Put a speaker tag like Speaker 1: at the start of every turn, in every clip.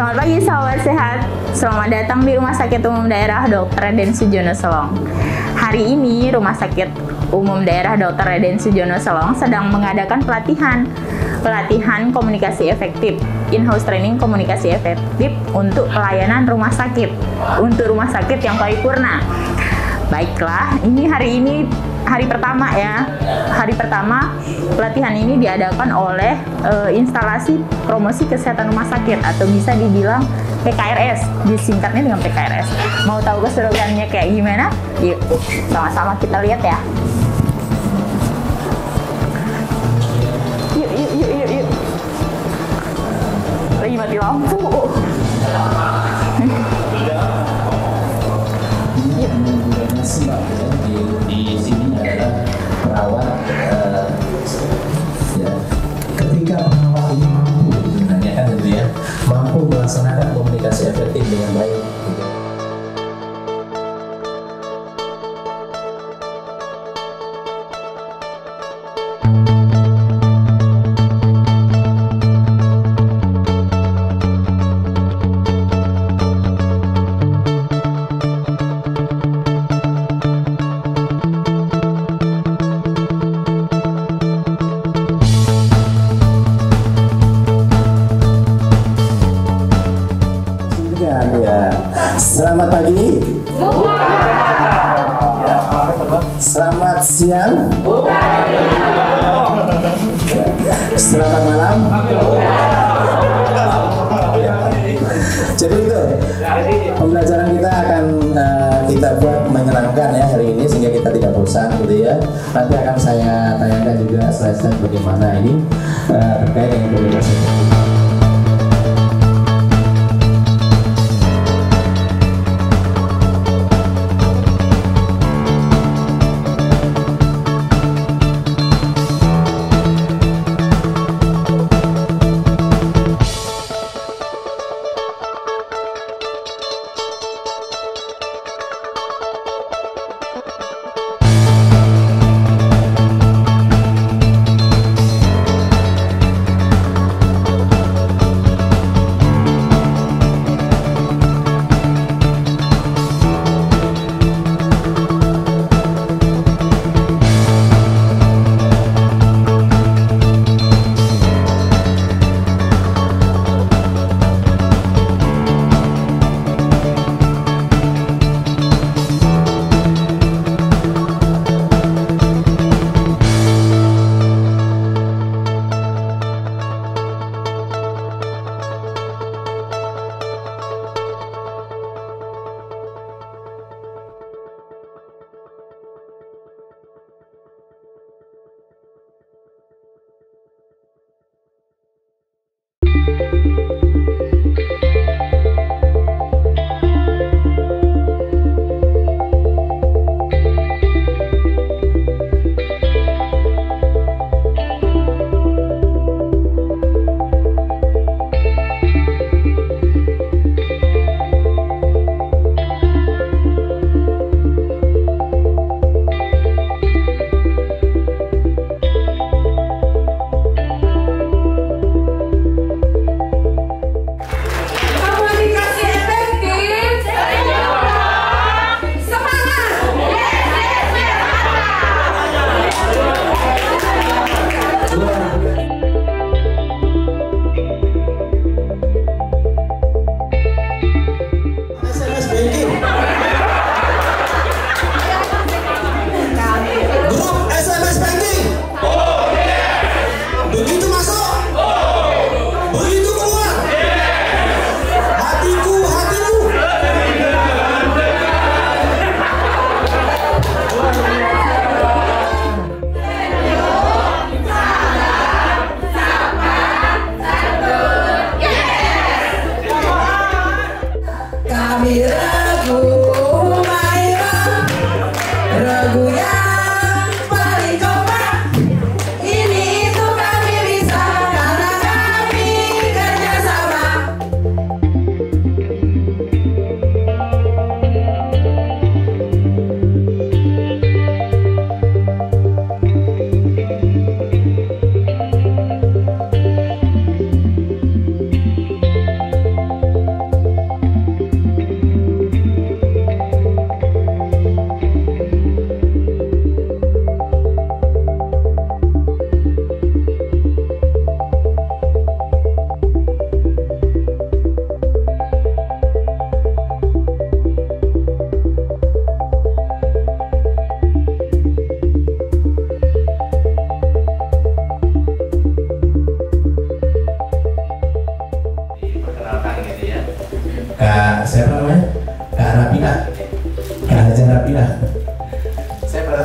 Speaker 1: Selamat pagi sahabat sehat. Selamat datang di Rumah Sakit Umum Daerah Dr. Raden Sujono Selong. Hari ini Rumah Sakit Umum Daerah Dr. Raden Sujono Selong sedang mengadakan pelatihan komunikasi efektif, in-house training komunikasi efektif untuk pelayanan rumah sakit, untuk rumah sakit yang paripurna. Baiklah, ini hari pertama ya. Hari pertama pelatihan ini diadakan oleh instalasi promosi kesehatan rumah sakit atau bisa dibilang PKRS, disingkatnya dengan PKRS. Mau tahu keseruannya kayak gimana? Yuk, sama-sama kita lihat ya. Yuk. Lagi mati lampu.
Speaker 2: Di sini adalah perawat ketika perawat ini mampu sebenarnya kan gitu ya, mampu melaksanakan komunikasi efektif dengan baik gitu. Ya. Selamat pagi. Selamat siang. Selamat malam. Jadi itu pembelajaran kita akan kita buat menyenangkan ya hari ini sehingga kita tidak bosan gitu ya. Nanti akan saya tanyakan juga slide-slide bagaimana ini terkait dengan komunikasi.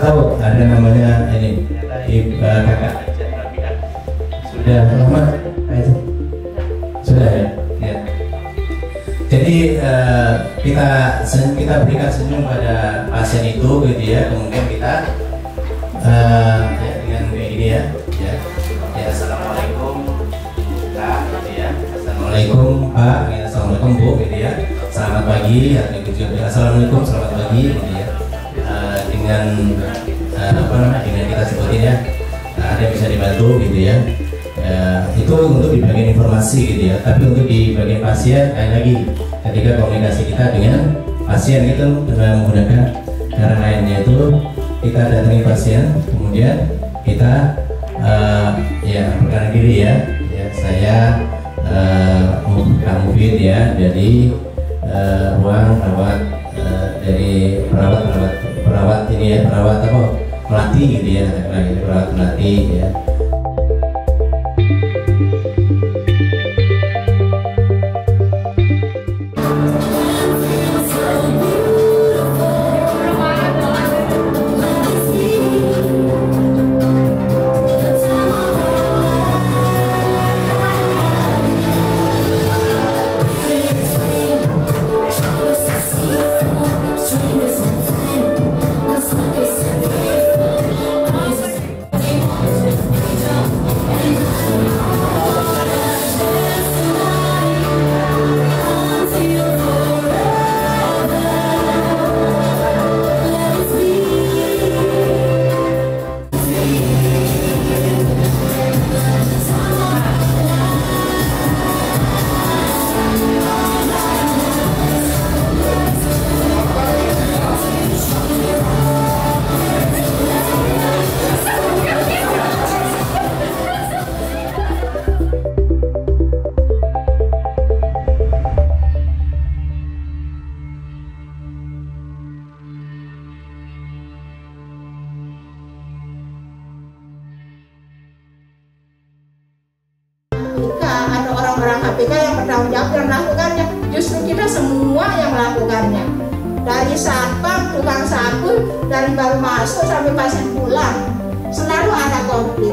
Speaker 2: tahu ada namanya ini kakak sudah lama itu sudah ya. Ya. Jadi kita berikan senyum pada pasien itu gitu ya, kemudian kita ya, dengan kayak gini ya, ya, ya assalamualaikum Kak, gitu ya, assalamualaikum Pak, gitu, assalamualaikum Bu, gitu ya, selamat pagi, assalamualaikum selamat pagi, gitu ya, dengan apa namanya, dengan kita sebutin ya, ada yang bisa dibantu gitu ya. Itu untuk di bagian informasi gitu ya, tapi untuk di bagian pasien lagi ketika komunikasi kita dengan pasien itu dengan menggunakan cara lainnya itu kita datangi pasien, kemudian kita ya perkenalkan diri ya, ya saya Kak Mufid ya, dari ruang perawat dari perawat ini ya, perawat apa pelatih gitu ya, perawat pelatih ya.
Speaker 3: KPK yang bertanggung jawab dan melakukannya, justru kita semua yang melakukannya, dari satpam, tukang sapu, dari baru masuk sampai pasien pulang selalu ada konflik.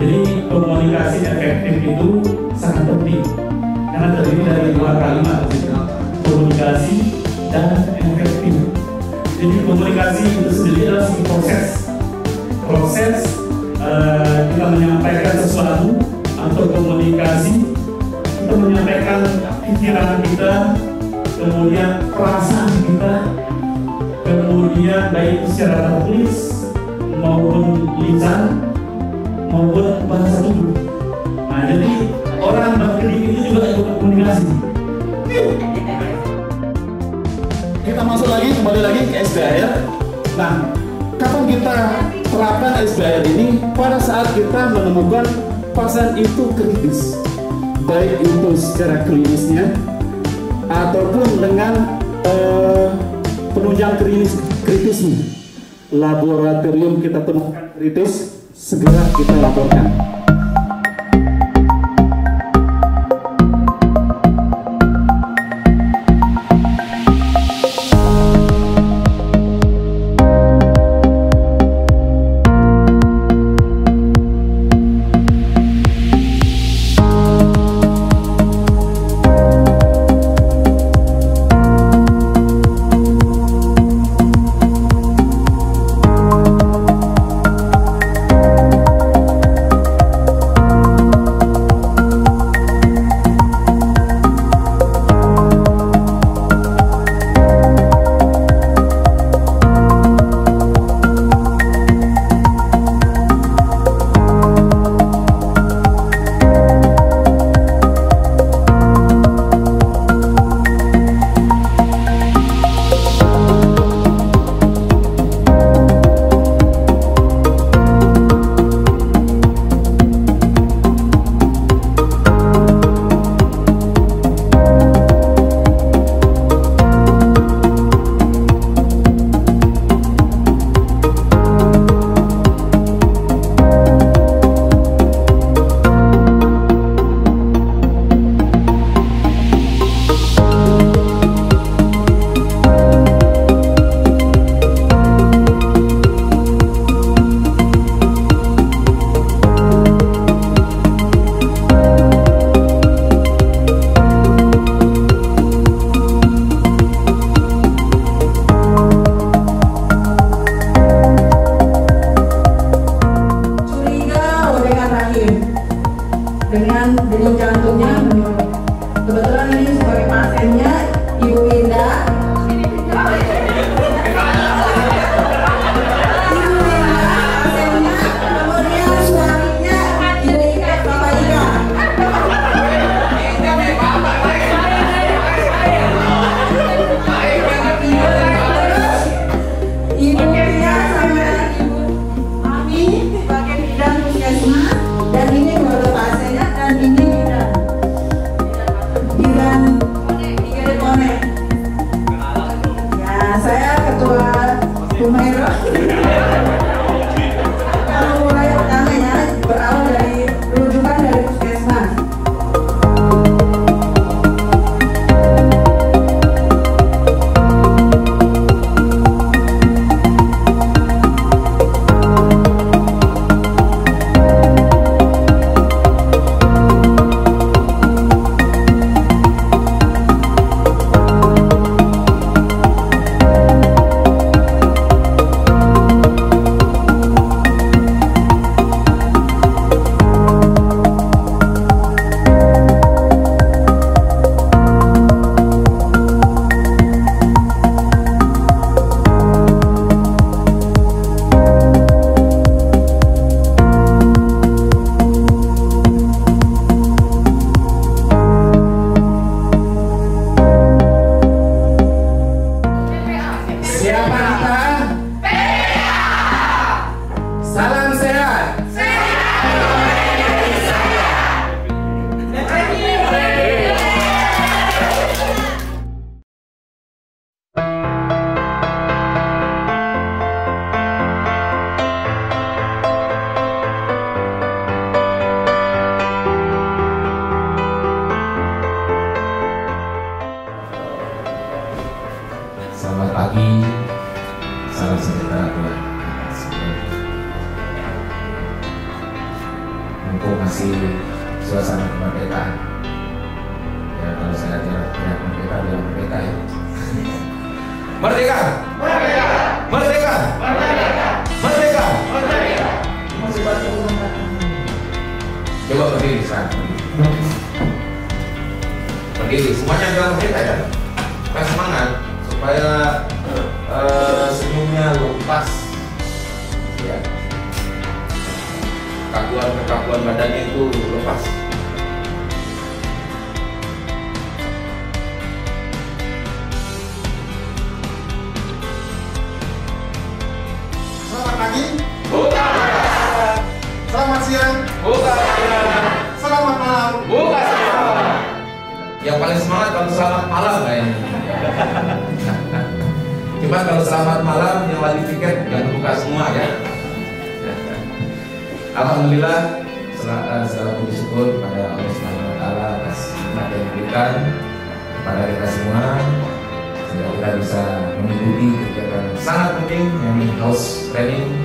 Speaker 4: Jadi komunikasi efektif itu sangat penting karena terdiri dari dua kalimat, komunikasi dan efektif. Jadi komunikasi itu sendiri adalah sebuah proses kita menyampaikan sesuatu atau komunikasi, kita menyampaikan pikiran kita, kemudian perasaan kita, kemudian baik secara tertulis maupun lisan maupun bahasa tubuh. Nah, jadi orang berkedip itu juga ikut komunikasi.
Speaker 5: Kita masuk lagi, kembali lagi ke SBAR. Nah, kapan kita terapkan SBAR ini? Pada saat kita menemukan pasien itu kritis, baik itu secara klinisnya ataupun dengan penunjang kritisnya. Laboratorium kita temukan kritis, segera kita laporkan.
Speaker 6: masih suasana kemerdekaan. Ya kalau saya teriak merdeka, bilang merdeka ya. Merdeka! Merdeka! Merdeka! Merdeka! Merdeka! Merdeka! Coba berdiri sekarang. Berdiri, semuanya bilang merdeka ya. Supaya semangat, supaya senyumnya lepas. Ya. Kekakuan badannya itu lepas.
Speaker 5: Selamat pagi.
Speaker 6: Buka.
Speaker 5: Selamat siang.
Speaker 6: Buka.
Speaker 5: Selamat malam.
Speaker 6: Buka. Yang paling semangat kalau selamat malam kayaknya. Cuma kalau selamat malam yang lagi tiket jangan buka semua ya. Alhamdulillah, segala puji syukur kepada Allah Subhanahu wa taala atas nikmat yang diberikan kepada kita semua sehingga kita bisa mengikuti kegiatan sangat penting yang house training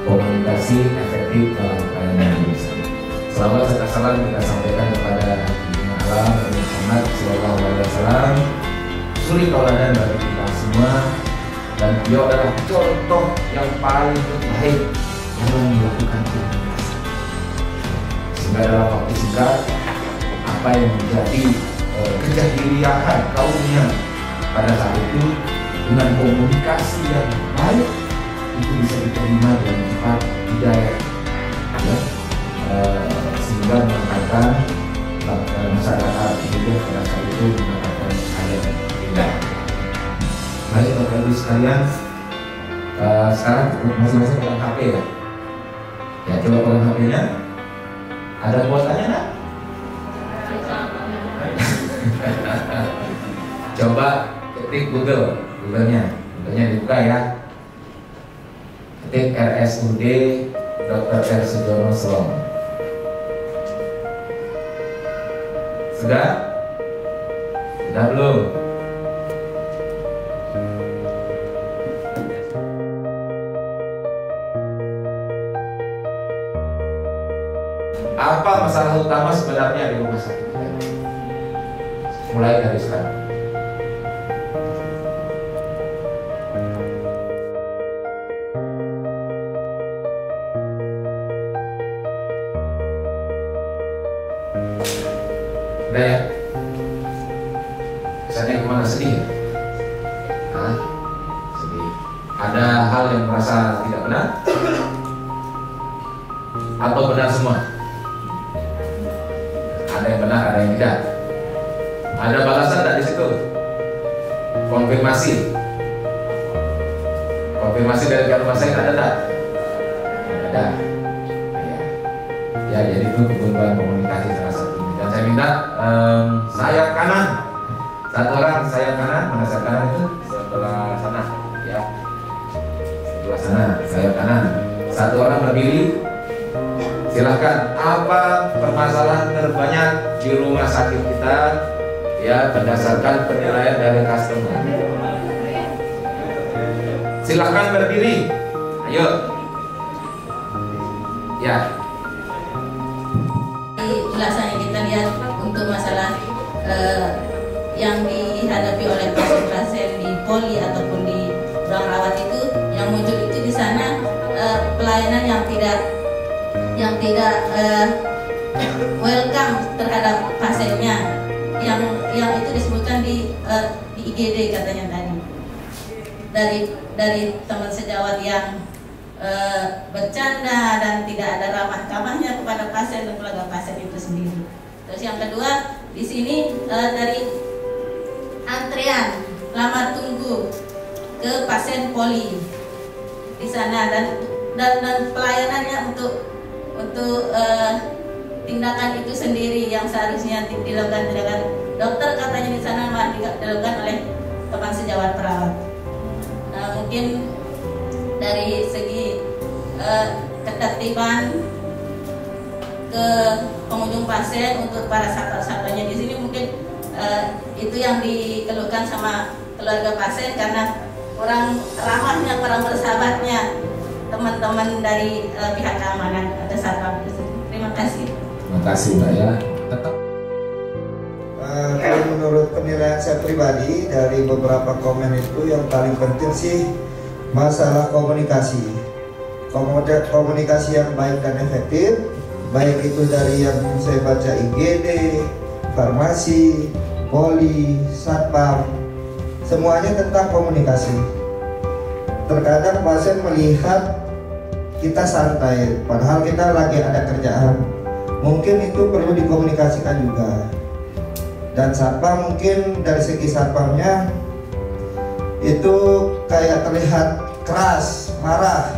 Speaker 6: komunikasi efektif dalam pelayanan Indonesia. Salawat serta salam kita sampaikan kepada Allah Muhammad Sallallahu Alaihi Wasallam, suri tauladan bagi kita semua, dan beliau adalah contoh yang paling terbaik dalam melakukan komunikasi. Sehingga dalam waktu singkat, apa yang menjadi kejahiliahan kaumnya pada saat itu dengan komunikasi yang baik itu bisa diterima dengan cepat hidayah, ya. Sehingga mengatakan masyarakat Indonesia pada saat itu mendapatkan ayat hidayah. Baik Bapak Ibu sekalian, sekarang masing-masing pegang HP ya. Ya coba pegang HP-nya. Ada kuotanya nggak? Coba ketik Google-nya dibuka ya. Ketik RSUD Dr. R. Sujono Selong. Sudah? Sudah belum? Apa masalah utama sebenarnya di rumah sakit kita? Mulai dari sekarang. Udah ya? Kesannya kemana, sedih ya? Hah? Sedih. Ada hal yang merasa tidak benar? Atau benar semua? Ada yang benar, ada yang tidak. Ada balasan tak di situ? Konfirmasi. Konfirmasi dari pihak rumah sakit ada tak? Ada. Ya, jadi itu kebutuhan komunikasi salah satunya. Dan saya minta sayap kanan. Satu orang sayap kanan, mana sayap kanan itu? Sebelah sana, ya. Sebelah sana, sayap kanan. Satu orang berdiri. Silahkan, apa permasalahan terbanyak di rumah sakit kita, ya, berdasarkan penilaian dari customer. Silahkan berdiri, ayo. Ya.
Speaker 7: Ulasannya kita lihat untuk masalah yang dihadapi oleh pasien-pasien di poli ataupun di ruang rawat itu, yang muncul itu di sana pelayanan yang tidak welcome terhadap pasiennya, yang itu disebutkan di IGD katanya tadi dari teman sejawat yang bercanda dan tidak ada ramah-tamahnya kepada pasien dan keluarga pasien itu sendiri. Terus yang kedua di sini dari antrian lama tunggu ke pasien poli di sana dan pelayanannya untuk tindakan itu sendiri yang seharusnya dilakukan dokter katanya di sana malah dilakukan oleh teman sejawat perawat. Mungkin dari segi ketertiban ke pengunjung pasien untuk para satwa-satwanya di sini mungkin itu yang dikeluhkan sama keluarga pasien karena kurang ramahnya, kurang bersahabatnya teman-teman dari pihak keamanan atau satpam. Terima Terima kasih.
Speaker 6: Terima kasih Mbak ya. Tetap.
Speaker 8: Kalau menurut penilaian saya pribadi dari beberapa komen itu yang paling penting sih masalah komunikasi. Komunikasi yang baik dan efektif, baik itu dari yang saya baca IGD, farmasi, poli, satpam, semuanya tentang komunikasi. Terkadang pasien melihat kita santai, padahal kita lagi ada kerjaan. Mungkin itu perlu dikomunikasikan juga. Dan satpam mungkin dari segi satpamnya itu kayak terlihat keras, marah.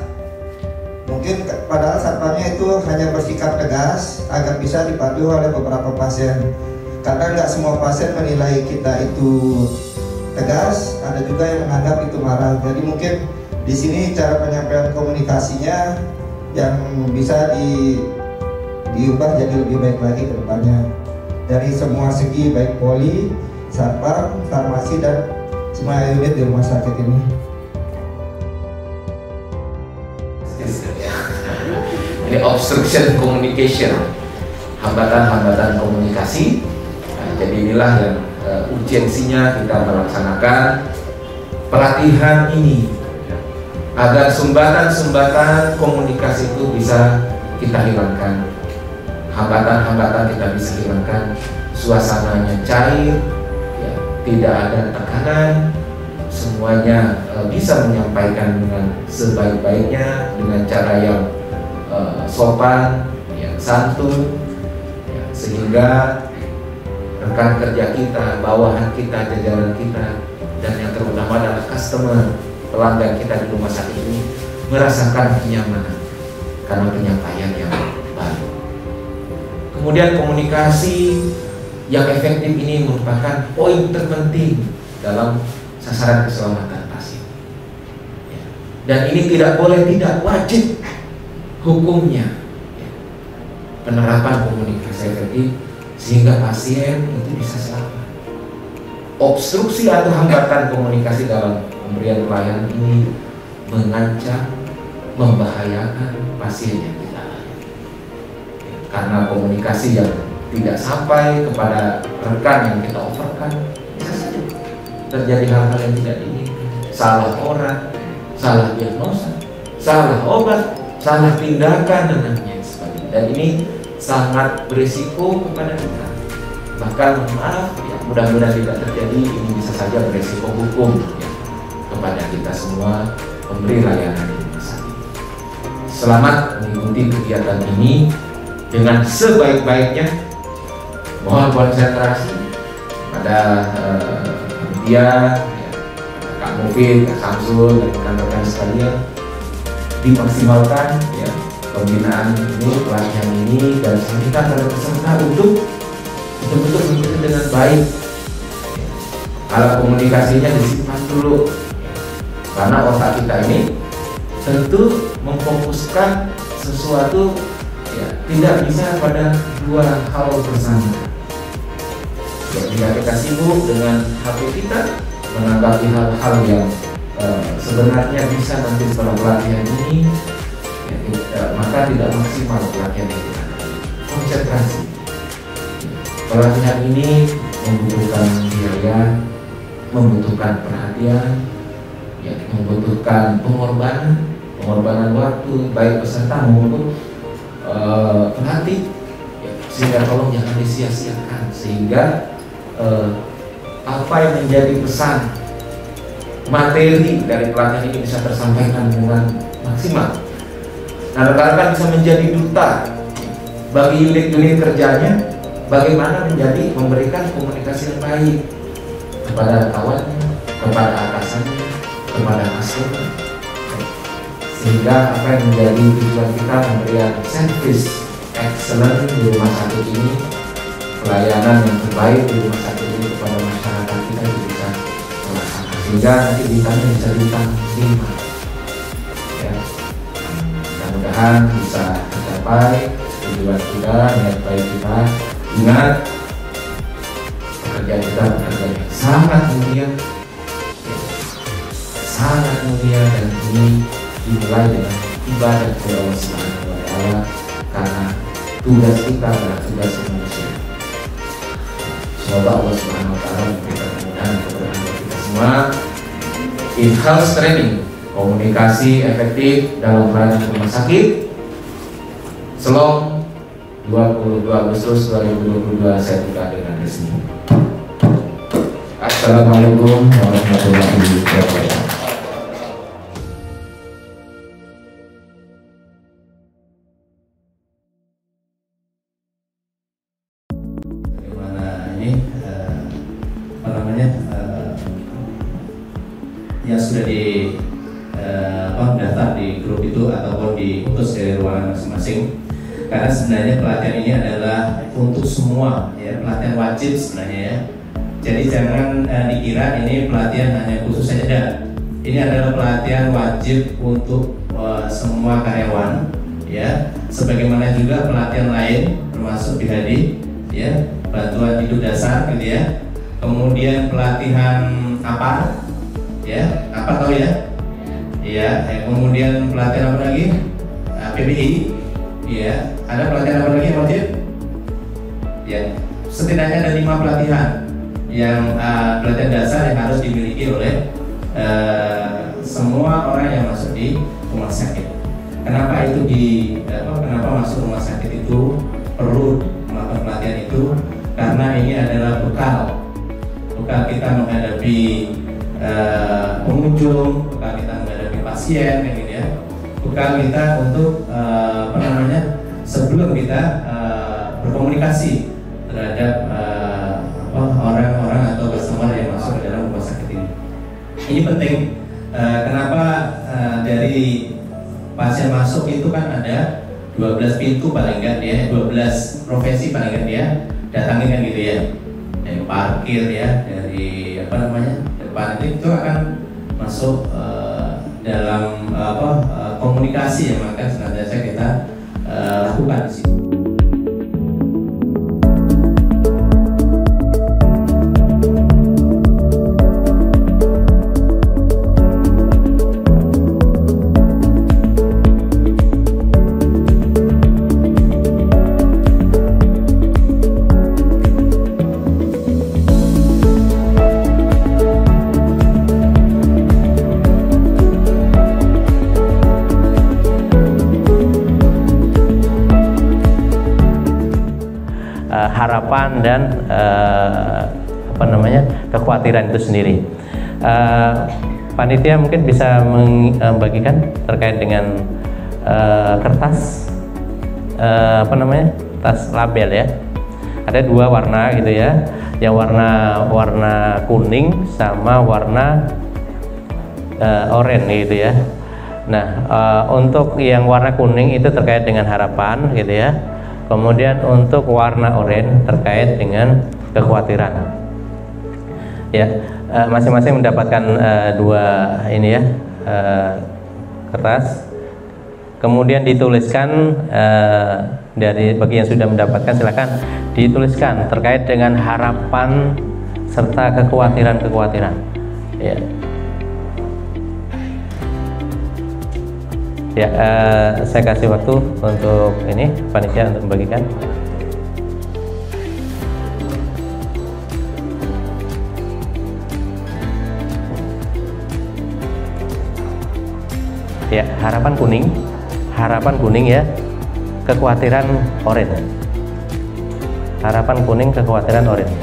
Speaker 8: Mungkin padahal satpamnya itu hanya bersikap tegas agar bisa dipatuhi oleh beberapa pasien. Karena nggak semua pasien menilai kita itu tegas, ada juga yang menganggap itu marah. Jadi mungkin di sini cara penyampaian komunikasinya yang bisa diubah jadi lebih baik lagi ke depannya. Dari semua segi, baik poli, satpam, farmasi, dan semua unit di rumah sakit ini.
Speaker 6: Ini obstruction communication, hambatan-hambatan komunikasi. Nah, jadi inilah yang urgensinya kita melaksanakan pelatihan ini agar sumbatan-sumbatan komunikasi itu bisa kita hilangkan. Hambatan-hambatan kita bisa hilangkan, suasananya cair, ya, tidak ada tekanan, semuanya bisa menyampaikan dengan sebaik-baiknya, dengan cara yang sopan, yang santun, ya, sehingga rekan kerja kita, bawahan kita, jajaran kita, dan yang terutama adalah customer, pelanggan kita di rumah sakit ini merasakan kenyamanan karena penyampaian yang baik. Kemudian komunikasi yang efektif ini merupakan poin terpenting dalam sasaran keselamatan pasien. Dan ini tidak boleh, tidak wajib hukumnya. Penerapan komunikasi efektif sehingga pasien itu bisa selamat. Obstruksi atau hambatan komunikasi dalam pemberian pelayanan ini mengancam, membahayakan pasien yang kita layani. Karena komunikasi yang tidak sampai kepada rekan yang kita offerkan, bisa saja terjadi hal-hal yang tidak diinginkan. Salah orang, salah diagnosa, salah obat, salah tindakan, dan lain sebagainya. Dan ini sangat berisiko kepada kita. Bahkan maaf, ya, mudah-mudahan tidak terjadi. Ini bisa saja berisiko hukum ya, kepada kita semua pemberi layanan di rumah sakit. Selamat mengikuti kegiatan ini dengan sebaik-baiknya. Mohon konsentrasi pada dia, ya, Kak Mufid, Kak Samsul, dan rekan-rekan sekalian, dimaksimalkan ya pembinaan ini, pelatihan ini, dan kita pada peserta untuk betul-betul mengikuti dengan baik. Alat komunikasinya disimpan dulu, karena otak kita ini tentu memfokuskan sesuatu ya, tidak bisa pada dua hal bersama. Ya, jika kita sibuk dengan HP kita menanggapi hal-hal yang sebenarnya bisa nanti setelah pelatihan ini ya, maka tidak maksimal pelatihan yang kita konsentrasi. Pelatihan ini membutuhkan biaya, membutuhkan perhatian, ya, membutuhkan pengorbanan waktu baik peserta maupun pelatih, ya, sehingga tolong jangan disia-siakan, sehingga apa yang menjadi pesan materi dari pelatihan ini bisa tersampaikan dengan maksimal. Nah, rekan-rekan bisa menjadi duta bagi unit-unit kerjanya, bagaimana memberikan komunikasi yang baik kepada kawannya, kepada atasannya, kepada customer, sehingga apa yang menjadi tujuan kita memberikan service excellent di rumah sakit ini, pelayanan yang terbaik di rumah sakit ini kepada masyarakat kita bisa melaksanakan, sehingga nanti bintangnya bisa bintang 5 ya. Mudah-mudahan bisa tercapai tujuan kita, niat baik kita. Ingat, pekerjaan kita pekerjaan yang sangat mulia, sangat mulia, dan ini dimulai dengan ibadah kepada Allah Subhanahu wa Ta'ala, karena tugas kita adalah tugas manusia. Semoga Allah Subhanahu wa Ta'ala memberikan kemudahan kepada kita semua. In-house training komunikasi efektif dalam pelayanan rumah sakit Selong 22 Agustus 2022 saya buka dengan resmi. Assalamualaikum warahmatullahi wabarakatuh.
Speaker 2: Yang sudah daftar di grup itu ataupun diutus dari ruangan masing-masing, karena sebenarnya pelatihan ini adalah untuk semua ya, pelatihan wajib sebenarnya ya. Jadi jangan dikira ini pelatihan hanya khusus saja. Ini adalah pelatihan wajib untuk semua karyawan ya, sebagaimana juga pelatihan lain termasuk BHD ya, bantuan hidup dasar gitu ya. Kemudian pelatihan apa? Ya, apa tahu ya? Ya, kemudian pelatihan apa lagi? PBI. Ya, ada pelatihan apa lagi yang wajib? Ya, setidaknya ada 5 pelatihan yang pelatihan dasar yang harus dimiliki oleh semua orang yang masuk di rumah sakit. Kenapa itu kenapa masuk rumah sakit itu perlu melakukan pelatihan itu? Karena ini adalah bekal kita menghadapi pengunjung, bekal kita menghadapi pasien, kayak gitu ya. Bekal kita untuk sebelum kita berkomunikasi terhadap orang-orang atau customer yang masuk ke dalam rumah sakit ini. Ini penting. Kenapa dari pasien masuk itu kan ada 12 pintu paling enggak dia, 12 profesi paling enggak dia datangin kan gitu ya. Dari parkir ya, dari depan itu akan masuk dalam komunikasi yang akan senantiasa kita lakukan di sini.
Speaker 9: Harapan dan kekhawatiran itu sendiri. Panitia mungkin bisa membagikan terkait dengan kertas tas label ya. Ada 2 warna gitu ya, yang warna kuning sama warna oranye gitu ya. Nah, untuk yang warna kuning itu terkait dengan harapan gitu ya. Kemudian untuk warna oranye terkait dengan kekhawatiran. Ya, masing-masing mendapatkan 2 ini ya, kertas. Kemudian dituliskan dari bagi yang sudah mendapatkan silakan dituliskan terkait dengan harapan serta kekhawatiran. Ya. Ya, saya kasih waktu untuk ini panitia untuk membagikan. Ya, harapan kuning ya, kekhawatiran oranye. Harapan kuning, kekhawatiran oranye.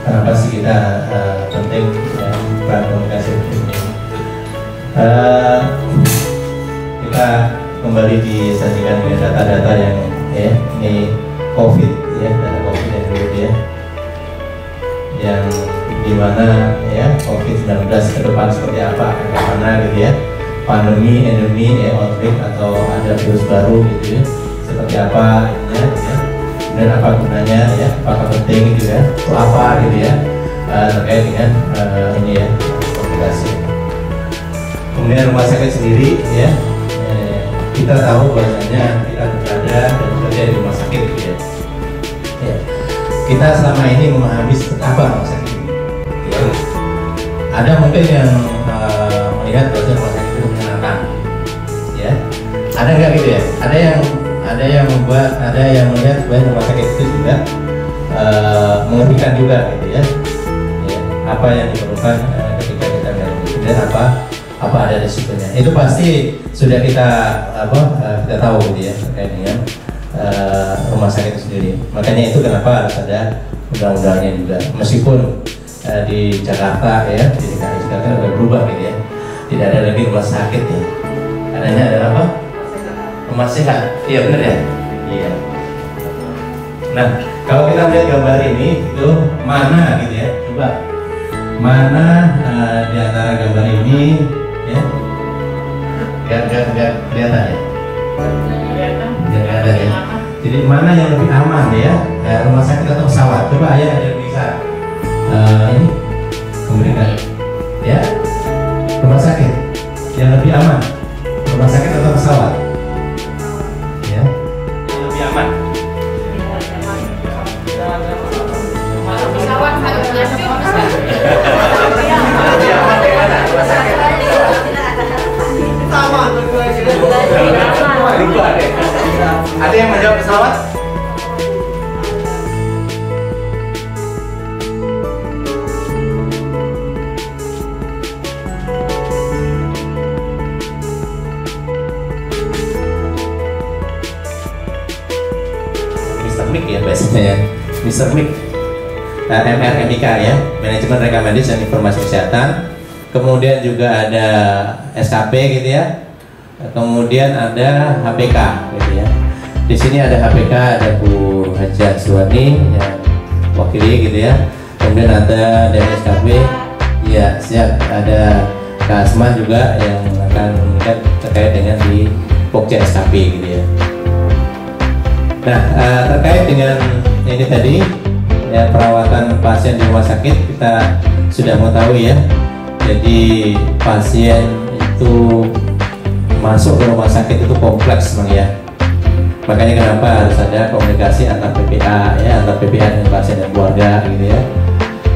Speaker 9: kenapa sih kita penting peran komunikasi ini. Kita kembali disajikan dengan data-data yang ini COVID ya, data COVID yang dulu ya, yang dimana ya COVID-19 ke depan seperti apa, bagaimana gitu ya, pandemi, endemi, outbreak atau ada virus baru gitu ya, seperti apa ya, dan apa gunanya ya, apakah penting gitu ya, atau apa gitu ya, terkait dengan ini ya, komunikasi. Kemudian rumah sakit sendiri ya, kita tahu bahwasanya kita berada dan bekerja di rumah sakit gitu ya. Kita selama ini memahami seperti apa rumah sakit ini. Ya. Ada mungkin yang melihat bahwa rumah sakit itu menyenangkan, ya. Ada nggak gitu ya? Ada yang membuat, ada yang melihat bahwa rumah sakit itu juga mengerikan juga gitu ya. Ya. Apa yang diperlukan ketika kita melihat dan apa ada risikonya. Itu pasti sudah kita kita tahu gitu ya terkait dengan rumah sakit itu sendiri. Makanya itu kenapa harus ada undang-undangnya juga. Meskipun di Jakarta ya, di DKI sekarang sudah berubah gitu ya. Tidak ada lagi rumah sakit ya. Adanya adalah apa? Rumah sehat. Iya benar ya? Iya. Nah, kalau kita lihat gambar ini itu mana gitu ya? Coba mana di antara gambar ini ya? Gak kelihatan ya? Gak ada ya. Jadi mana yang lebih aman ya? Rumah sakit atau pesawat? Coba ya yang bisa ini memberikan ya. Rumah sakit yang lebih aman, rumah sakit atau pesawat? Ya, yang lebih aman.
Speaker 10: Pesawat
Speaker 9: Ada yang menjawab pesawat? Mr. Mik ya biasanya ya, Mr. Mik, MRMIK ya, Manajemen Rekomendasi dan Informasi Kesehatan. Kemudian juga ada SKP gitu ya. Kemudian ada HPK gitu ya. Di sini ada HPK, ada Bu Haja Suwani yang wakili gitu ya. Kemudian ada dari SKP, ya siap, ada Kak Asman juga yang akan mengikat terkait dengan di Pokja SKP gitu ya. Nah terkait dengan ini tadi ya, perawatan pasien di rumah sakit kita sudah mengetahui ya. Jadi pasien itu masuk ke rumah sakit itu kompleks memang ya. Makanya kenapa harus ada komunikasi antar PPA ya, antar PPA dengan pasien dan keluarga gitu ya.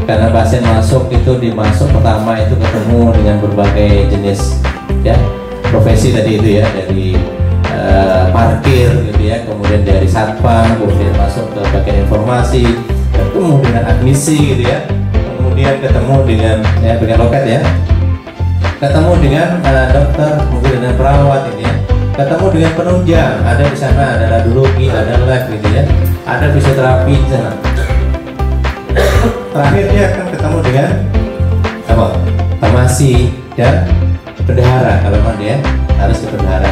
Speaker 9: Karena pasien masuk itu dimasuk pertama itu ketemu dengan berbagai jenis ya profesi tadi itu ya, dari parkir gitu ya, kemudian dari satpam, kemudian masuk ke bagian informasi, ketemu dengan admisi gitu ya, kemudian ketemu dengan ya dengan loket ya, ketemu dengan dokter, mungkin dengan perawat ini ya, ketemu dengan penunjang, ada di sana ada radiologi, ada lab gitu ya, ada fisioterapi di sana. Terakhir dia akan ketemu dengan apa? Farmasi dan bendahara, kalau memang dia harus ke bendahara.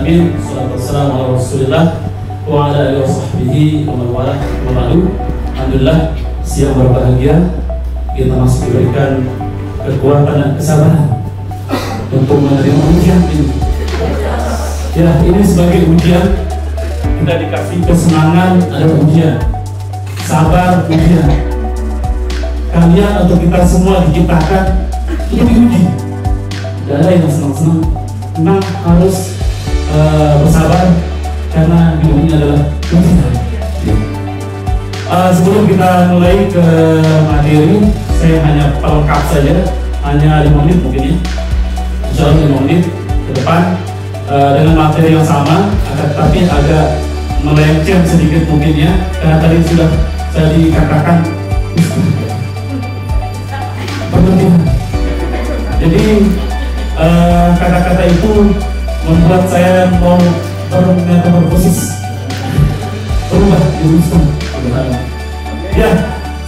Speaker 4: alamin. Shallallahu wassalamu ala Rasulillah wa ala alihi washabbihi wa man walah wa ba'du. Alhamdulillah, siang berbahagia, kita masih diberikan kekuatan dan kesabaran untuk menerima ujian ini. Ya, ini sebagai ujian, kita dikasih kesenangan ada ujian, sabar ujian. Kalian atau kita semua diciptakan untuk diuji. Tidak ada yang senang-senang, memang harus bersabar karena hidup ini adalah ujian. Sebelum kita mulai ke materi, saya hanya pelengkap saja, hanya 5 menit mungkin ya. Insya Allah 5 menit ke depan dengan materi yang sama, tapi agak melenceng sedikit mungkin ya, karena tadi sudah saya dikatakan berlebihan. Jadi kata-kata itu membuat saya mau bermetamorfosis, berubah jurusan. Ya,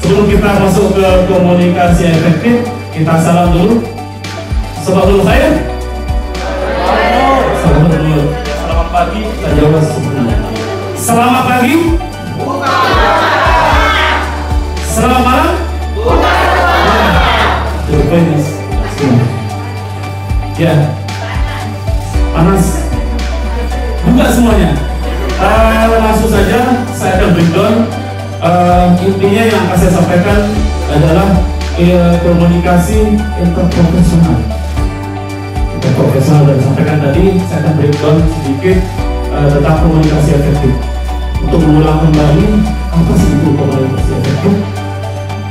Speaker 4: sebelum kita masuk ke komunikasi efektif, kita salam dulu. Sobat dulu saya. Selamat dulu. Selamat pagi. Kita jawab sebenarnya. Selamat pagi. Selamat malam. Ya, panas. Buka semuanya. Langsung saja saya akan breakdown. Intinya yang akan saya sampaikan adalah komunikasi interprofesional. Interprofesional dan sampaikan tadi, saya akan breakdown sedikit tentang komunikasi efektif. Untuk mengulang kembali, apa sih itu komunikasi efektif?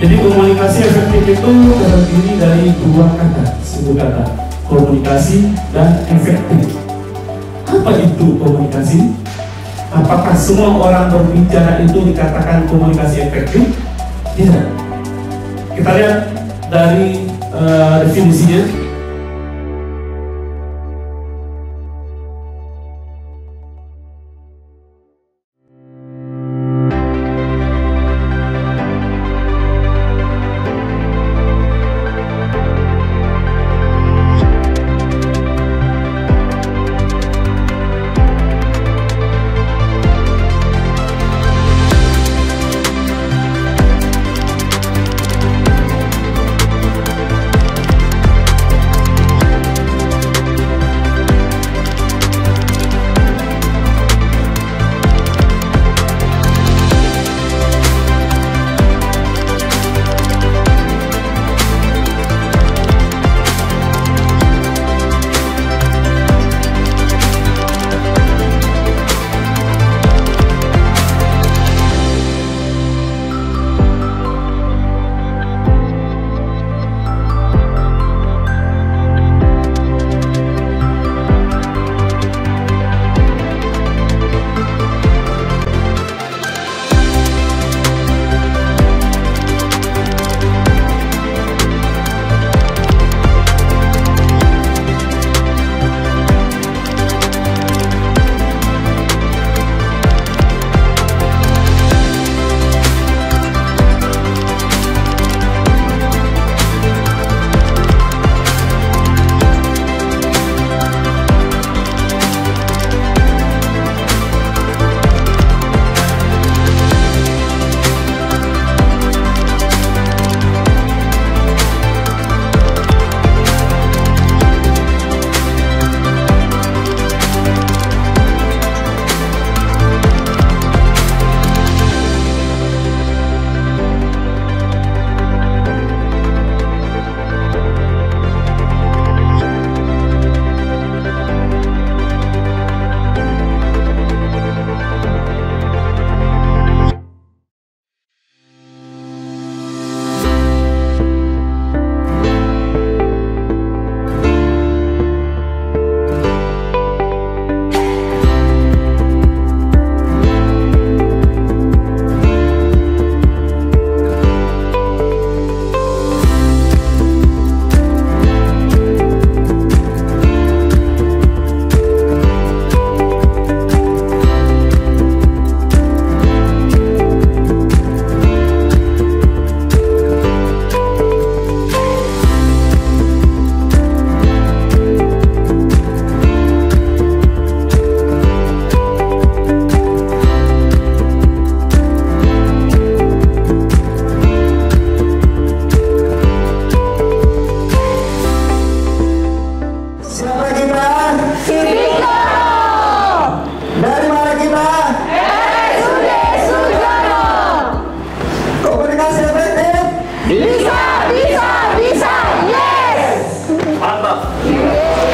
Speaker 4: Jadi komunikasi efektif itu terdiri dari 2 kata, satu kata, komunikasi dan efektif. Apa itu komunikasi? Apakah semua orang berbicara itu dikatakan komunikasi efektif? Tidak. Kita lihat dari definisinya.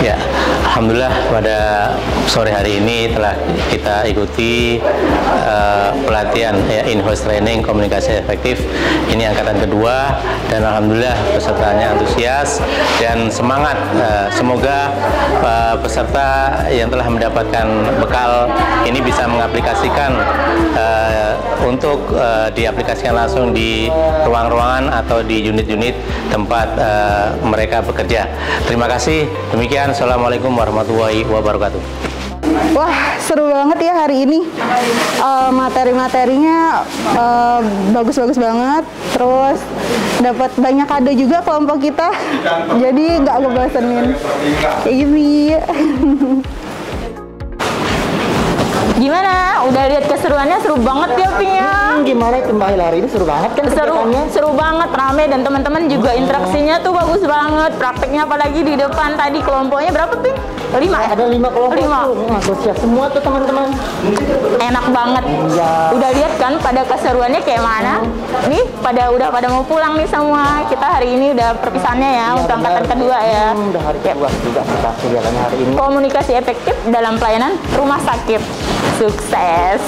Speaker 9: Ya, alhamdulillah pada sore hari ini telah kita ikuti pelatihan in-house training komunikasi efektif. Ini angkatan kedua dan alhamdulillah pesertanya antusias dan semangat. Semoga peserta yang telah mendapatkan bekal ini bisa mengaplikasikan untuk diaplikasikan langsung di ruang-ruangan atau di unit-unit tempat mereka bekerja. Terima kasih. Demikian, assalamualaikum warahmatullahi wabarakatuh.
Speaker 10: Wah, seru banget ya hari ini. Materi-materinya bagus-bagus banget. Terus dapat banyak kado juga kelompok kita. Jadi nggak ngebosenin. Ini.
Speaker 1: Gimana? Udah lihat keseruannya? Seru banget ya, Ping ya?
Speaker 11: Gimana itu Mbak Hilary? Ini seru banget kan?
Speaker 1: Seru banget, rame, dan teman-teman juga interaksinya tuh bagus banget. Prakteknya apalagi di depan tadi kelompoknya berapa, Ping? 5 ya?
Speaker 11: Ada 5 kelompok.
Speaker 1: 5.
Speaker 11: Antusias semua tuh teman-teman.
Speaker 1: Enak banget.
Speaker 11: Ya.
Speaker 1: Udah lihat kan pada keseruannya kayak mana? Nih udah pada mau pulang nih semua. Kita hari ini udah perpisahannya ya, untuk angkatan kedua ya.
Speaker 11: Udah hari kedua juga kita kegiatannya hari ini.
Speaker 1: Komunikasi efektif dalam pelayanan rumah sakit. Sukses.